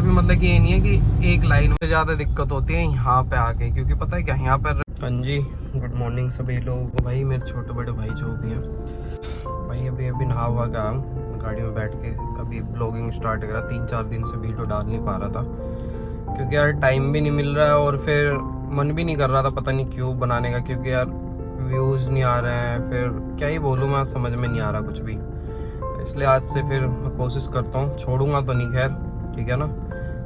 भी मतलब कि ये नहीं है कि एक लाइन में ज़्यादा दिक्कत होती है यहाँ पे आके, क्योंकि पता है क्या यहाँ पर। हाँ जी, गुड मॉर्निंग सभी लोग। भाई मेरे छोटे बड़े भाई जो भी हैं भाई, अभी नहा हुआ गया, गाड़ी में बैठ के अभी ब्लॉगिंग स्टार्ट करा। 3-4 दिन से वीडियो डाल नहीं पा रहा था क्योंकि यार टाइम भी नहीं मिल रहा है और फिर मन भी नहीं कर रहा था, पता नहीं क्यों बनाने का, क्योंकि यार व्यूज़ नहीं आ रहे हैं। फिर क्या ही बोलूँ, मैं समझ में नहीं आ रहा कुछ भी, तो इसलिए आज से फिर मैं कोशिश करता हूँ, छोड़ूंगा तो नहीं, खैर ठीक है ना।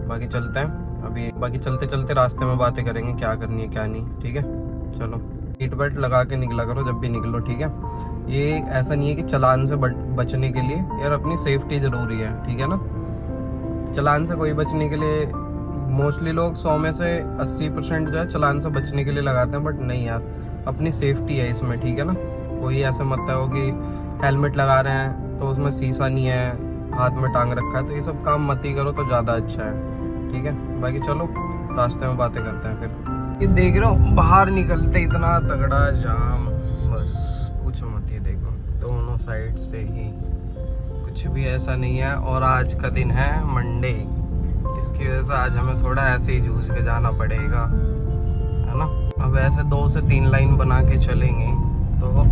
बाकी चलते हैं अभी, बाकी चलते चलते रास्ते में बातें करेंगे क्या करनी है क्या नहीं, ठीक है। चलो, सीट बेल्ट लगा के निकला करो जब भी निकलो, ठीक है। ये ऐसा नहीं है कि चालान से बचने के लिए, यार अपनी सेफ्टी ज़रूरी है, ठीक है ना। चालान से कोई बचने के लिए मोस्टली लोग 100 में से 80% जो है चालान से बचने के लिए लगाते हैं, बट नहीं यार, अपनी सेफ्टी है इसमें, ठीक है ना। कोई ऐसा मत हो कि हेलमेट लगा रहे हैं तो उसमें शीशा नहीं है, हाथ में टांग रखा है, तो ये सब काम मत ही करो तो ज़्यादा अच्छा है, ठीक है। बाकी चलो रास्ते में बातें करते हैं फिर। ये देख रहे हो बाहर निकलते इतना तगड़ा जाम, बस पूछो मत। ये देखो दोनों साइड से ही, कुछ भी ऐसा नहीं है। और आज का दिन है मंडे, इसकी वजह से आज हमें थोड़ा ऐसे ही जूझ के जाना पड़ेगा, है ना। अब ऐसे 2 से 3 लाइन बना के चलेंगे तो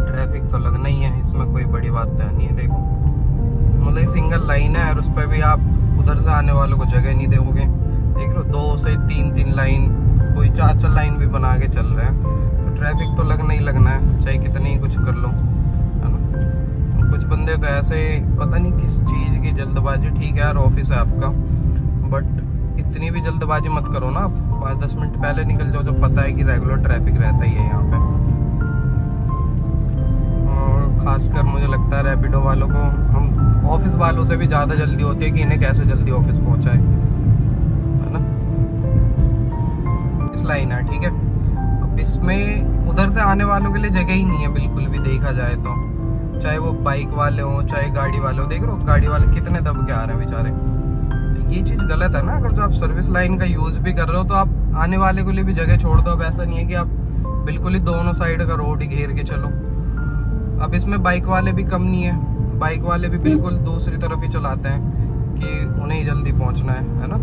ट्रैफिक तो लगना ही है, इसमें कोई बड़ी बात तो नहीं है। देखो मतलब सिंगल लाइन है और उस पर भी आप उधर से आने वालों को जगह नहीं दोगे। देख लो 2 से 3 लाइन, कोई 4 लाइन भी बना के चल रहे हैं, तो ट्रैफिक तो लगना ही लगना है, चाहे कितने ही कुछ कर लो, है ना। कुछ बंदे तो ऐसे पता नहीं किस चीज़ की जल्दबाजी, ठीक है यार ऑफिस है आपका, बट इतनी भी जल्दबाजी मत करो ना। आप 5-10 मिनट पहले निकल जाओ जब पता है कि रेगुलर ट्रैफिक रहता ही है यहाँ पे। और खासकर मुझे लगता है रैपिडो वालों को, हम ऑफिस वालों से भी ज़्यादा जल्दी होती है कि इन्हें कैसे जल्दी ऑफिस पहुँचाए, है ना। इस लाइन है, ठीक है। अब इसमें उधर से आने वालों के लिए जगह ही नहीं है बिल्कुल भी, देखा जाए तो, चाहे वो बाइक वाले हों चाहे गाड़ी वाले हो। देख लो गाड़ी वाले कितने दब के आ रहे हैं बेचारे, तो ये चीज़ गलत है ना। अगर जो आप सर्विस लाइन का यूज़ भी कर रहे हो तो आप आने वाले के लिए भी जगह छोड़ दो। अब ऐसा नहीं है कि आप बिल्कुल ही दोनों साइड का रोड ही घेर के चलो। अब इसमें बाइक वाले भी कम नहीं है, बाइक वाले भी बिल्कुल दूसरी तरफ ही चलाते हैं कि उन्हें ही जल्दी पहुंचना है ना।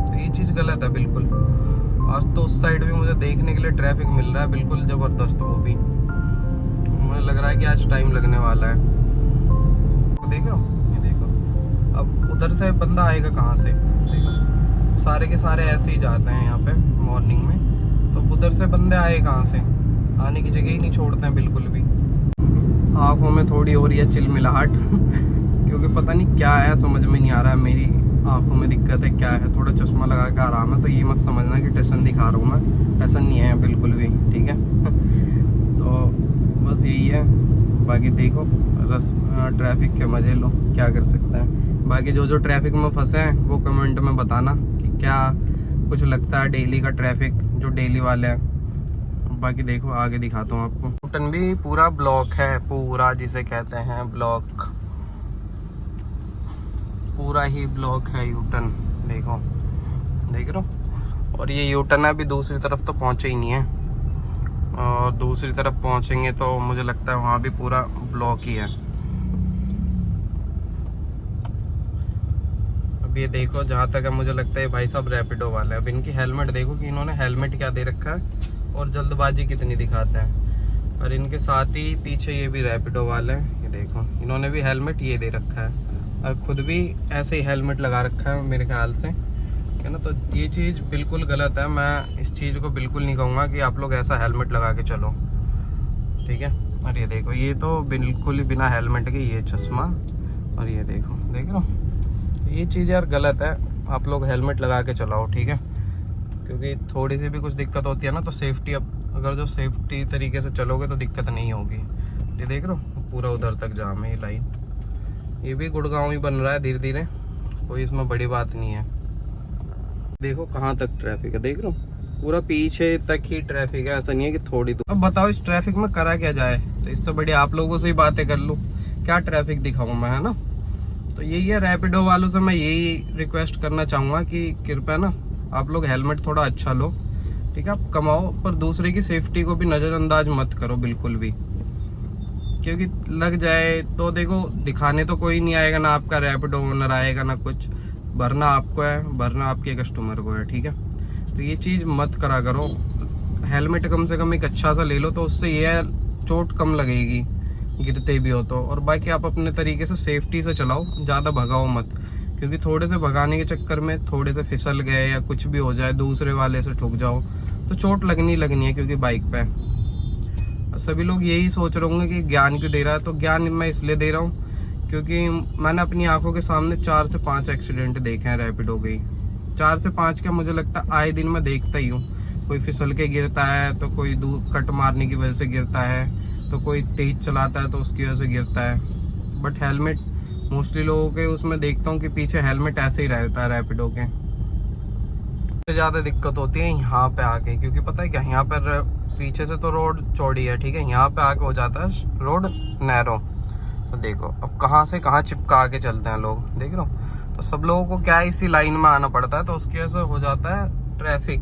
तो ये चीज़ गलत है बिल्कुल। आज तो उस साइड भी मुझे देखने के लिए ट्रैफिक मिल रहा है बिल्कुल ज़बरदस्त, वो भी मुझे लग रहा है कि आज टाइम लगने वाला है। तो देखो ये देखो, अब उधर से बंदा आएगा कहाँ से, देखो सारे के सारे ऐसे ही जाते हैं यहाँ पे मॉर्निंग में, तो उधर से बंदे आए कहाँ से, आने की जगह ही नहीं छोड़ते हैं बिल्कुल भी। आँखों में थोड़ी हो रही है चिलमिलाहट क्योंकि पता नहीं क्या है, समझ में नहीं आ रहा है, मेरी आँखों में दिक्कत है क्या है। थोड़ा चश्मा लगा के आराम है, तो ये मत समझना कि टेंशन दिखा रहा हूँ मैं, टेंशन नहीं है बिल्कुल भी, ठीक है। तो बस यही है। बाकी देखो ट्रैफिक के मज़े लो, क्या कर सकते हैं। बाकी जो ट्रैफिक में फंसे हैं वो कमेंट में बताना कि क्या कुछ लगता है डेली का ट्रैफिक, जो डेली वाले हैं। बाकी देखो आगे दिखाता हूँ आपको। यूटर्न भी पूरा ब्लॉक है, पूरा जिसे कहते हैं ब्लॉक, पूरा ही ब्लॉक है यूटर्न। देखो देख रहे हो, और ये यूटर्न अभी दूसरी तरफ तो पहुँचे ही नहीं है, और दूसरी तरफ पहुँचेंगे तो मुझे लगता है वहाँ भी पूरा ब्लॉक ही है। अब ये देखो जहाँ तक है मुझे लगता है भाई साहब रैपिडो वाले, अब इनकी हेलमेट देखो कि इन्होंने हेलमेट क्या दे रखा है और जल्दबाजी कितनी दिखाते हैं। और इनके साथ ही पीछे ये भी रैपिडो वाले हैं, ये देखो इन्होंने भी हेलमेट ये दे रखा है और खुद भी ऐसे ही हेलमेट लगा रखा है मेरे ख्याल से, है ना। तो ये चीज़ बिल्कुल गलत है, मैं इस चीज़ को बिल्कुल नहीं कहूँगा कि आप लोग ऐसा हेलमेट लगा के चलो, ठीक है। और ये देखो ये तो बिल्कुल ही बिना हेलमेट के ये चश्मा, और ये देखो देख लो, ये चीज़ यार गलत है। आप लोग हेलमेट लगा के चलाओ, ठीक है, क्योंकि थोड़ी सी भी कुछ दिक्कत होती है ना तो सेफ्टी, अब अगर जो सेफ्टी तरीके से चलोगे तो दिक्कत नहीं होगी। ये देख लो पूरा उधर तक जाम है ये लाइन, ये भी गुड़गांव ही बन रहा है धीरे धीरे, कोई इसमें बड़ी बात नहीं है। देखो कहाँ तक ट्रैफिक है, देख लो पूरा पीछे तक ही ट्रैफिक है, ऐसा नहीं है कि थोड़ी दूर। अब बताओ इस ट्रैफिक में करा क्या जाए, तो इससे बढ़िया आप लोगों से ही बातें कर लूँ, क्या ट्रैफिक दिखाऊँ मैं, है ना। तो यही है, रैपिडो वालों से मैं यही रिक्वेस्ट करना चाहूँगा कि कृपया ना आप लोग हेलमेट थोड़ा अच्छा लो, ठीक है। आप कमाओ पर दूसरे की सेफ्टी को भी नज़रअंदाज मत करो बिल्कुल भी, क्योंकि लग जाए तो देखो दिखाने तो कोई नहीं आएगा ना, आपका रैपिडो ओनर आएगा ना कुछ, भरना आपको है, भरना आपके कस्टमर को है, ठीक है। तो ये चीज़ मत करा करो। हेलमेट कम से कम एक अच्छा सा ले लो, तो उससे ये चोट कम लगेगी गिरते भी हो तो। और बाकी आप अपने तरीके से सेफ्टी से चलाओ, ज़्यादा भगाओ मत, क्योंकि थोड़े से भगाने के चक्कर में थोड़े से फिसल गए या कुछ भी हो जाए, दूसरे वाले से ठुक जाओ तो चोट लगनी है, क्योंकि बाइक पे सभी लोग यही सोच रहे होंगे कि ज्ञान क्यों दे रहा है। तो ज्ञान मैं इसलिए दे रहा हूँ क्योंकि मैंने अपनी आंखों के सामने 4 से 5 एक्सीडेंट देखे हैं रैपिडो के। 4 से 5 का मुझे लगता है आए दिन मैं देखता ही हूँ। कोई फिसल के गिरता है, तो कोई कट मारने की वजह से गिरता है, तो कोई तेज चलाता है तो उसकी वजह से गिरता है। बट हेलमेट मोस्टली लोगों के उसमें देखता हूँ कि पीछे हेलमेट ऐसे ही रहता है रैपिडो के। सबसे ज़्यादा दिक्कत होती है यहाँ पे आके, क्योंकि पता है क्या, यहाँ पर पीछे से तो रोड चौड़ी है, ठीक है, यहाँ पे आके हो जाता है रोड नैरो। तो देखो अब कहाँ से कहाँ चिपका के चलते हैं लोग, देख रहे हो। तो सब लोगों को क्या है, इसी लाइन में आना पड़ता है, तो उसकी वजह से हो जाता है ट्रैफिक।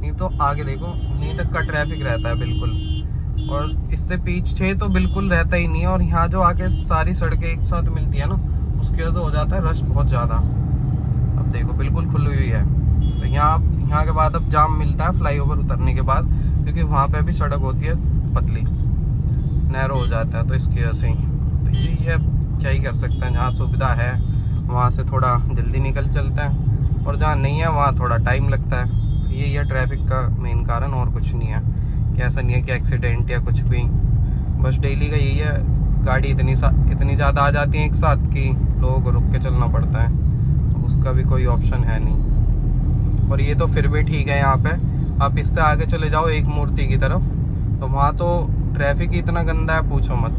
नहीं तो आगे देखो, यहीं तक का ट्रैफिक रहता है बिल्कुल, और इससे पीछे तो बिल्कुल रहता ही नहीं है। और यहाँ जो आके सारी सड़कें एक साथ मिलती है ना, उसकी वजह से हो जाता है रश बहुत ज़्यादा। अब देखो बिल्कुल खुली हुई है, तो यहाँ के बाद अब जाम मिलता है फ्लाईओवर उतरने के बाद, क्योंकि वहाँ पे भी सड़क होती है पतली, नैरो हो जाता है, तो इसकी वजह से ही। तो यही है, क्या ही कर सकते हैं। जहाँ सुविधा है वहाँ से थोड़ा जल्दी निकल चलते हैं, और जहाँ नहीं है वहाँ थोड़ा टाइम लगता है। तो यही है ट्रैफिक का मेन कारण, और कुछ नहीं है। कि ऐसा नहीं है कि एक्सीडेंट या कुछ भी, बस डेली का यही है, गाड़ी इतनी ज़्यादा आ जाती है एक साथ कि लोगों को रुक के चलना पड़ता है, तो उसका भी कोई ऑप्शन है नहीं। और ये तो फिर भी ठीक है, यहाँ पे आप इससे आगे चले जाओ एक मूर्ति की तरफ, तो वहाँ तो ट्रैफिक इतना गंदा है पूछो मत।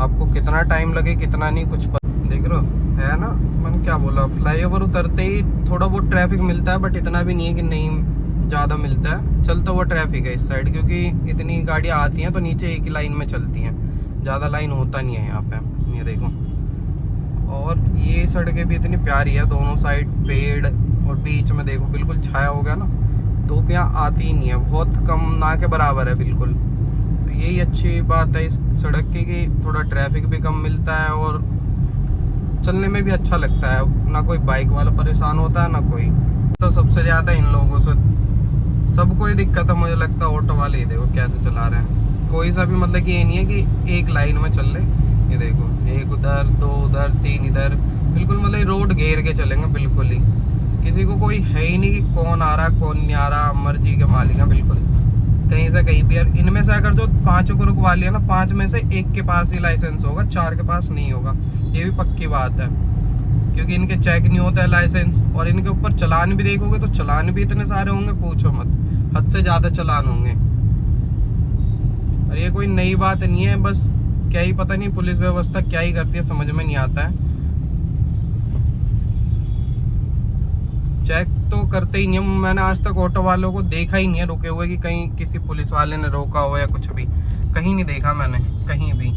आपको कितना टाइम लगे कितना नहीं कुछ देख रहे हो, है ना। मैंने क्या बोला, फ्लाईओवर उतरते ही थोड़ा बहुत ट्रैफिक मिलता है, बट इतना भी नहीं है कि नहीं ज़्यादा मिलता है। चलता हुआ ट्रैफिक है इस साइड, क्योंकि इतनी गाड़ियाँ आती हैं तो नीचे एक ही लाइन में चलती हैं, ज़्यादा लाइन होता नहीं है यहाँ पे, ये देखो। और ये सड़कें भी इतनी प्यारी है, दोनों साइड पेड़, और बीच में देखो बिल्कुल छाया हो गया ना, धूप यहाँ आती ही नहीं है, बहुत कम, ना के बराबर है बिल्कुल। तो यही अच्छी बात है इस सड़क की कि थोड़ा ट्रैफिक भी कम मिलता है, और चलने में भी अच्छा लगता है, ना कोई बाइक वाला परेशान होता है ना कोई। तो सबसे ज़्यादा इन लोगों से सबको ही दिक्कत है, मुझे लगता है ऑटो वाले ही देखो कैसे चला रहे हैं। कोई सा भी मतलब कि ये नहीं है कि एक लाइन में चल ले, ये देखो, एक उधर, 2 उधर, 3 इधर, बिल्कुल मतलब रोड घेर के चलेंगे बिल्कुल ही। किसी को कोई है ही नहीं कि कौन आ रहा कौन नहीं आ रहा, मर्जी के मालिक है बिल्कुल, कहीं से कहीं भी। इनमें से अगर जो 5 को रुकवा लिया ना, 5 में से 1 के पास ही लाइसेंस होगा, 4 के पास नहीं होगा, ये भी पक्की बात है, क्योंकि इनके चेक नहीं होता है लाइसेंस। और इनके ऊपर चालान भी देखोगे तो चालान भी इतने सारे होंगे पूछो मत, हद से ज्यादा चालान होंगे। और ये कोई नई बात नहीं है, बस क्या ही पता नहीं पुलिस व्यवस्था क्या ही करती है, समझ में नहीं आता है। चेक तो करते ही नहीं, मैंने आज तक ऑटो वालों को देखा ही नहीं है रुके हुए कि कहीं किसी पुलिस वाले ने रोका हो या कुछ भी, कहीं नहीं देखा मैंने कहीं भी।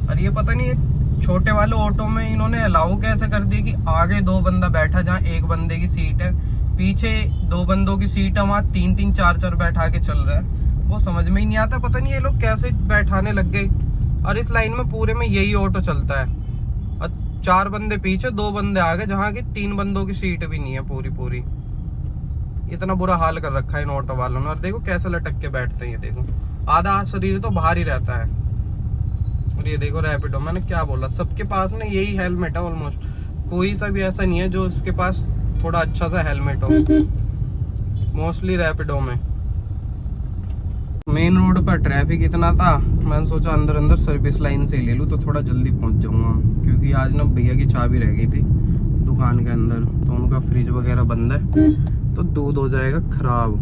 और ये पता नहीं छोटे वाले ऑटो में इन्होंने अलाउ कैसे कर दिया कि आगे 2 बंदा बैठा, जहाँ 1 बंदे की सीट है, पीछे 2 बंदों की सीट है, वहाँ 3-3 4-4 बैठा के चल रहा है। वो समझ में ही नहीं आता, पता नहीं ये लोग कैसे बैठाने लग गए। और इस लाइन में पूरे में यही ऑटो चलता है, और 4 बंदे पीछे 2 बंदे आगे, जहाँ की 3 बंदों की सीट भी नहीं है पूरी। इतना बुरा हाल कर रखा है इन ऑटो वालों ने। और देखो कैसे लटक के बैठते हैं, ये देखो, आधा शरीर तो बाहर ही रहता है। और ये देखो रैपिडो, मैंने क्या बोला, सबके पास ना यही हेलमेट है ऑलमोस्ट, कोई सा भी ऐसा नहीं है जो इसके पास थोड़ा अच्छा सा हेलमेट हो, मोस्टली रैपिडो में। मेन रोड पर ट्रैफिक इतना था, मैंने सोचा अंदर सर्विस लाइन से ही ले लूँ तो थोड़ा जल्दी पहुंच जाऊंगा, क्योंकि आज ना भैया की चाबी रह गई थी दुकान के अंदर, तो उनका फ्रिज वगैरह बंद है, तो दूध हो जाएगा खराब,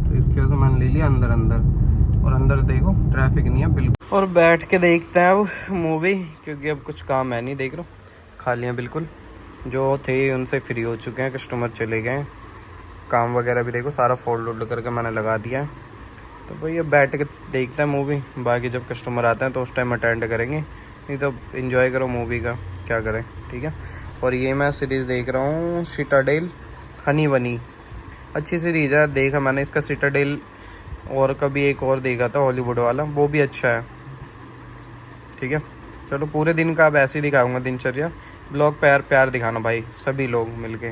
तो इसकी वजह से मैंने ले लिया अंदर। और अंदर देखो ट्रैफिक नहीं है बिल्कुल। और बैठ के देखते हैं अब मूवी, क्योंकि अब कुछ काम है नहीं, देख लो खाली है बिल्कुल, जो थे उनसे फ्री हो चुके हैं, कस्टमर चले गए, काम वगैरह भी देखो सारा फोल्ड करके मैंने लगा दिया है। तो भाई अब बैठ के देखते हैं मूवी, बाकी जब कस्टमर आते हैं तो उस टाइम अटेंड करेंगे, नहीं तो एंजॉय करो मूवी का, क्या करें, ठीक है। और ये मैं सीरीज़ देख रहा हूँ सिटाडेल हनी बनी, अच्छी सीरीज़ है, देखा मैंने इसका सिटाडेल, और कभी एक और देखा था हॉलीवुड वाला, वो भी अच्छा है, ठीक है। चलो पूरे दिन का अब ऐसे ही दिखाऊंगा दिनचर्या, ब्लॉग प्यार प्यार दिखाना भाई, सभी लोग मिलके।